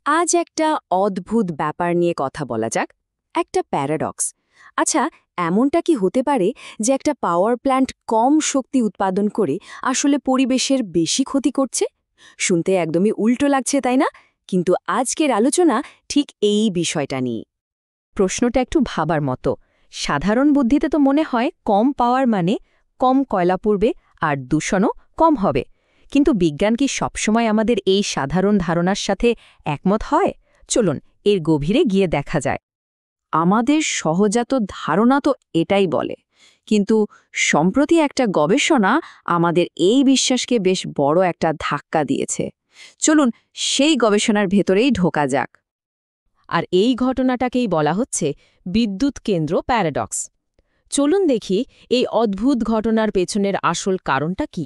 আজ একটা অদ্ভুত ব্যাপার নিয়ে কথা বলা যাক, একটা প্যারাডক্স। আচ্ছা, এমনটা কি হতে পারে যে একটা পাওয়ার প্ল্যান্ট কম শক্তি উৎপাদন করে আসলে পরিবেশের বেশি ক্ষতি করছে? শুনতে একদমই উল্টো লাগছে, তাই না? কিন্তু আজকের আলোচনা ঠিক এই বিষয়টা নিয়ে। প্রশ্নটা একটু ভাবার মতো। সাধারণ বুদ্ধিতে তো মনে হয় কম পাওয়ার মানে কম কয়লা পুড়বে আর দূষণও কম হবে। কিন্তু বিজ্ঞান কি সবসময় আমাদের এই সাধারণ ধারণার সাথে একমত হয়? চলুন এর গভীরে গিয়ে দেখা যায়। আমাদের সহজাত ধারণা তো এটাই বলে, কিন্তু সম্প্রতি একটা গবেষণা আমাদের এই বিশ্বাসকে বেশ বড় একটা ধাক্কা দিয়েছে। চলুন সেই গবেষণার ভেতরেই ঢোকা যাক। আর এই ঘটনাটাকেই বলা হচ্ছে বিদ্যুৎ কেন্দ্র প্যারাডক্স। চলুন দেখি এই অদ্ভুত ঘটনার পেছনের আসল কারণটা কি।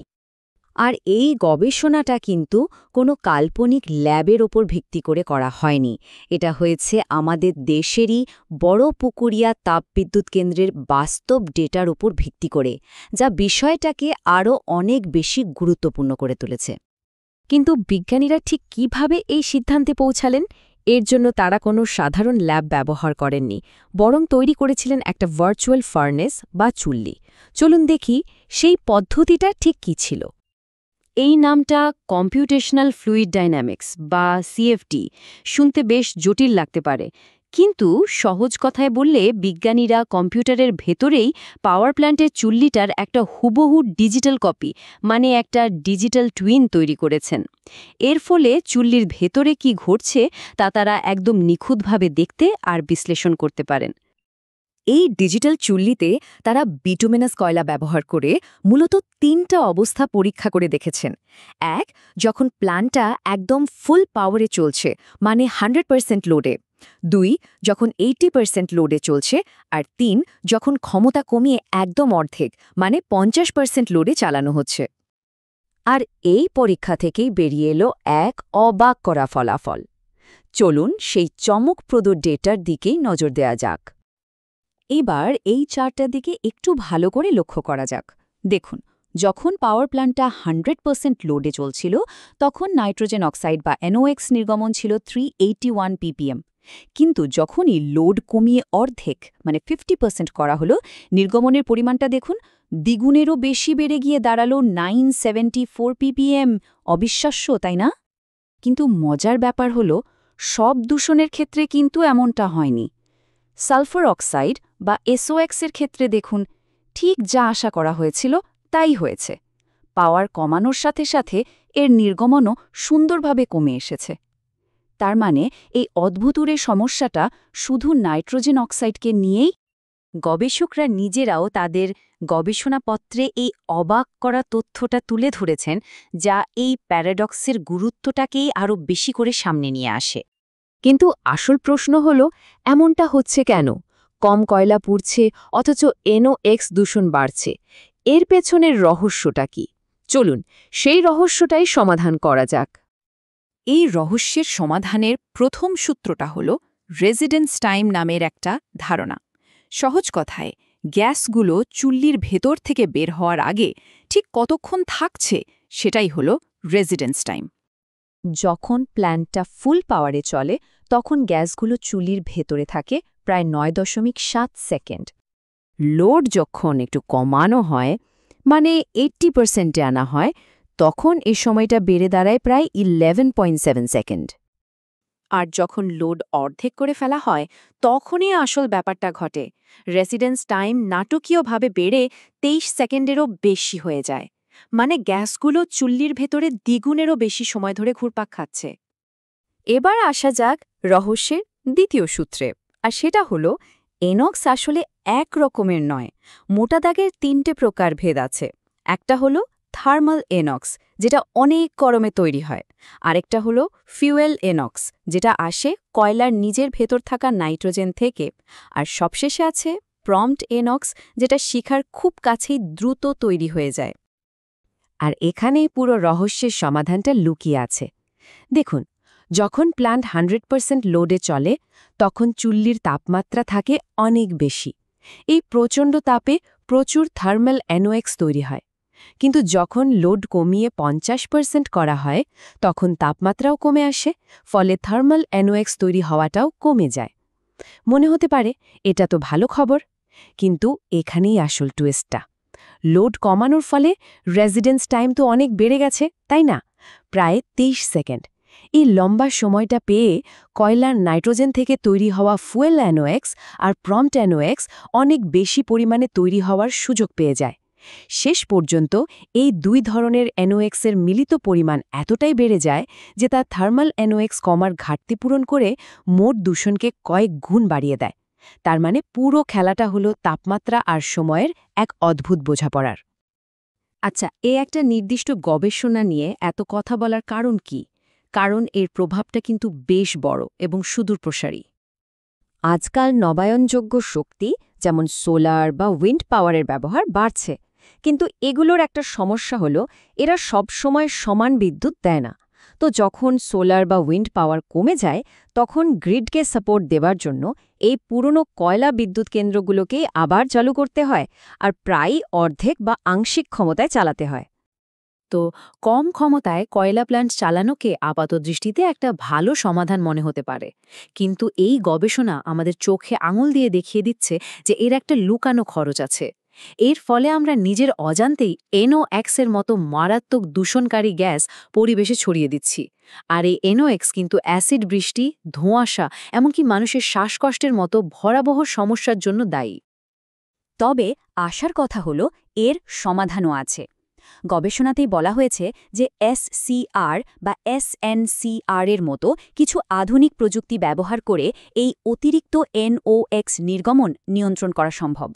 আর এই গবেষণাটা কিন্তু কোনো কাল্পনিক ল্যাবের ওপর ভিত্তি করে করা হয়নি। এটা হয়েছে আমাদের দেশেরই বড় পুকুরিয়া তাপবিদ্যুৎ কেন্দ্রের বাস্তব ডেটার উপর ভিত্তি করে, যা বিষয়টাকে আরও অনেক বেশি গুরুত্বপূর্ণ করে তুলেছে। কিন্তু বিজ্ঞানীরা ঠিক কিভাবে এই সিদ্ধান্তে পৌঁছালেন? এর জন্য তারা কোনো সাধারণ ল্যাব ব্যবহার করেননি, বরং তৈরি করেছিলেন একটা ভার্চুয়াল ফার্নেস বা চুল্লি। চলুন দেখি সেই পদ্ধতিটা ঠিক কী ছিল। এই নামটা কম্পিউটেশনাল ফ্লুইড ডাইনামিক্স বা সিএফটি শুনতে বেশ জটিল লাগতে পারে, কিন্তু সহজ কথায় বললে বিজ্ঞানীরা কম্পিউটারের ভেতরেই পাওয়ার প্ল্যান্টের চুল্লিটার একটা হুবহু ডিজিটাল কপি, মানে একটা ডিজিটাল টুইন তৈরি করেছেন। এর ফলে চুল্লির ভেতরে কি ঘটছে তা তারা একদম নিখুঁতভাবে দেখতে আর বিশ্লেষণ করতে পারেন। এই ডিজিটাল চুল্লিতে তারা বিটুমিনাস কয়লা ব্যবহার করে মূলত ৩টা অবস্থা পরীক্ষা করে দেখেছেন। এক, যখন প্ল্যান্টটা একদম ফুল পাওয়ারে চলছে, মানে 100% লোডে। ২, যখন 80% লোডে চলছে। আর ৩, যখন ক্ষমতা কমিয়ে একদম অর্ধেক, মানে 50% লোডে চালানো হচ্ছে। আর এই পরীক্ষা থেকেই বেরিয়ে এলো এক অবাক করা ফলাফল। চলুন সেই চমকপ্রদ ডেটার দিকেই নজর দেয়া যাক। এবার এই চার্টটার দিকে একটু ভালো করে লক্ষ্য করা যাক। দেখুন, যখন পাওয়ার প্ল্যান্টটা 100% লোডে চলছিল, তখন নাইট্রোজেন অক্সাইড বা NOx নির্গমন ছিল 381 ppm। কিন্তু যখনই লোড কমিয়ে অর্ধেক, মানে 50% করা হলো, নির্গমনের পরিমাণটা দেখুন, দ্বিগুণেরও বেশি বেড়ে গিয়ে দাঁড়ালো 974 ppm। অবিশ্বাস্য, তাই না? কিন্তু মজার ব্যাপার হলো, সব দূষণের ক্ষেত্রে কিন্তু এমনটা হয়নি। সালফার অক্সাইড বা SOx এর ক্ষেত্রে দেখুন, ঠিক যা আশা করা হয়েছিল তাই হয়েছে। পাওয়ার কমানোর সাথে সাথে এর নির্গমনও সুন্দরভাবে কমে এসেছে। তার মানে এই অদ্ভুতুরে সমস্যাটা শুধু নাইট্রোজেন অক্সাইডকে নিয়েই। গবেষকরা নিজেরাও তাদের গবেষণাপত্রে এই অবাক করা তথ্যটা তুলে ধরেছেন, যা এই প্যারাডক্সের গুরুত্বটাকেই আরও বেশি করে সামনে নিয়ে আসে। কিন্তু আসল প্রশ্ন হল, এমনটা হচ্ছে কেন? কম কয়লা পুড়ছে অথচ NOx দূষণ বাড়ছে। এর পেছনের রহস্যটা কি? চলুন সেই রহস্যটাই সমাধান করা যাক। এই রহস্যের সমাধানের প্রথম সূত্রটা হল রেজিডেন্স টাইম নামের একটা ধারণা। সহজ কথায়, গ্যাসগুলো চুল্লির ভেতর থেকে বের হওয়ার আগে ঠিক কতক্ষণ থাকছে সেটাই হল রেজিডেন্স টাইম। যখন প্ল্যান্টটা ফুল পাওয়ারে চলে, তখন গ্যাসগুলো চুল্লির ভেতরে থাকে প্রায় 9.7 সেকেন্ড। লোড যখন একটু কমানো হয়, মানে 80%-এ আনা হয়, তখন এই সময়টা বেড়ে দাঁড়ায় প্রায় 11.7 সেকেন্ড। আর যখন লোড অর্ধেক করে ফেলা হয়, তখনই আসল ব্যাপারটা ঘটে। রেসিডেন্স টাইম নাটকীয়ভাবে বেড়ে 23 সেকেন্ডেরও বেশি হয়ে যায়। মানে গ্যাসগুলো চুল্লির ভেতরে দ্বিগুণেরও বেশি সময় ধরে ঘুরপাক খাচ্ছে। এবার আসা যাক রহস্যের দ্বিতীয় সূত্রে, আর সেটা হলো NOx আসলে এক রকমের নয়। মোটা দাগের 3টে প্রকার ভেদ আছে। একটা হলো থার্মাল NOx, যেটা অনেক গরমে তৈরি হয়। আরেকটা হলো ফিউয়েল NOx, যেটা আসে কয়লার নিজের ভেতর থাকা নাইট্রোজেন থেকে। আর সবশেষে আছে প্রম্পট NOx, যেটা শিখার খুব কাছেই দ্রুত তৈরি হয়ে যায়। আর এখানেই পুরো রহস্যের সমাধানটা লুকিয়ে আছে। দেখুন, যখন প্ল্যান্ট 100% লোডে চলে, তখন চুল্লির তাপমাত্রা থাকে অনেক বেশি। এই প্রচণ্ড তাপে প্রচুর থার্মাল NOx তৈরি হয়। কিন্তু যখন লোড কমিয়ে 50% করা হয় তখন তাপমাত্রাও কমে আসে, ফলে থার্মাল NOx তৈরি হওয়াটাও কমে যায়। মনে হতে পারে এটা তো ভালো খবর, কিন্তু এখানেই আসল টুইস্টটা। লোড কমানোর ফলে রেজিডেন্স টাইম তো অনেক বেড়ে গেছে, তাই না? প্রায় 23 সেকেন্ড। এই লম্বা সময়টা পেয়ে কয়লার নাইট্রোজেন থেকে তৈরি হওয়া ফুয়েল NOx আর প্রম্পট NOx অনেক বেশি পরিমাণে তৈরি হওয়ার সুযোগ পেয়ে যায়। শেষ পর্যন্ত এই দুই ধরনের NOx এর মিলিত পরিমাণ এতটাই বেড়ে যায় যে তা থার্মাল NOx কমার ঘাটতি পূরণ করে মোট দূষণকে কয়েক গুণ বাড়িয়ে দেয়। তার মানে পুরো খেলাটা হলো তাপমাত্রা আর সময়ের এক অদ্ভুত বোঝাপড়ার। আচ্ছা, একটা নির্দিষ্ট গবেষণা নিয়ে এত কথা বলার কারণ কি? কারণ এর প্রভাবটা কিন্তু বেশ বড় এবং সুদূরপ্রসারী। আজকাল নবায়নযোগ্য শক্তি যেমন সোলার বা উইন্ড পাওয়ারের ব্যবহার বাড়ছে, কিন্তু এগুলোর একটা সমস্যা হলো এরা সবসময় সমান বিদ্যুৎ দেয় না। তো যখন সোলার বা উইন্ড পাওয়ার কমে যায় তখন গ্রিডকে সাপোর্ট দেওয়ার জন্য এই পুরনো কয়লা বিদ্যুৎ কেন্দ্রগুলোকেই আবার চালু করতে হয়, আর প্রায় অর্ধেক বা আংশিক ক্ষমতায় চালাতে হয়। তো কম ক্ষমতায় কয়লা প্ল্যান্ট চালানোকে আপাতদৃষ্টিতে একটা ভালো সমাধান মনে হতে পারে, কিন্তু এই গবেষণা আমাদের চোখে আঙুল দিয়ে দেখিয়ে দিচ্ছে যে এর একটা লুকানো খরচ আছে। এর ফলে আমরা নিজের অজান্তেই NOx এর মতো মারাত্মক দূষণকারী গ্যাস পরিবেশে ছড়িয়ে দিচ্ছি। আর এই NOx কিন্তু অ্যাসিড বৃষ্টি, ধোঁয়াশা, এমনকি মানুষের শ্বাসকষ্টের মতো ভয়াবহ সমস্যার জন্য দায়ী। তবে আশার কথা হলো এর সমাধানও আছে। গবেষণাতেই বলা হয়েছে যে SCR বা SNCR এর মতো কিছু আধুনিক প্রযুক্তি ব্যবহার করে এই অতিরিক্ত NOx নির্গমন নিয়ন্ত্রণ করা সম্ভব।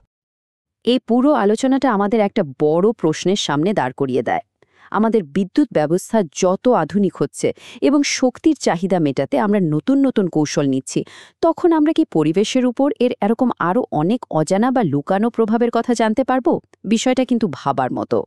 এই পুরো আলোচনাটা আমাদের একটা বড় প্রশ্নের সামনে দাঁড় করিয়ে দেয়। আমাদের বিদ্যুৎ ব্যবস্থা যত আধুনিক হচ্ছে এবং শক্তির চাহিদা মেটাতে আমরা নতুন নতুন কৌশল নিচ্ছি, তখন আমরা কি পরিবেশের উপর এর এরকম আরও অনেক অজানা বা লুকানো প্রভাবের কথা জানতে পারব? বিষয়টা কিন্তু ভাবার মতো।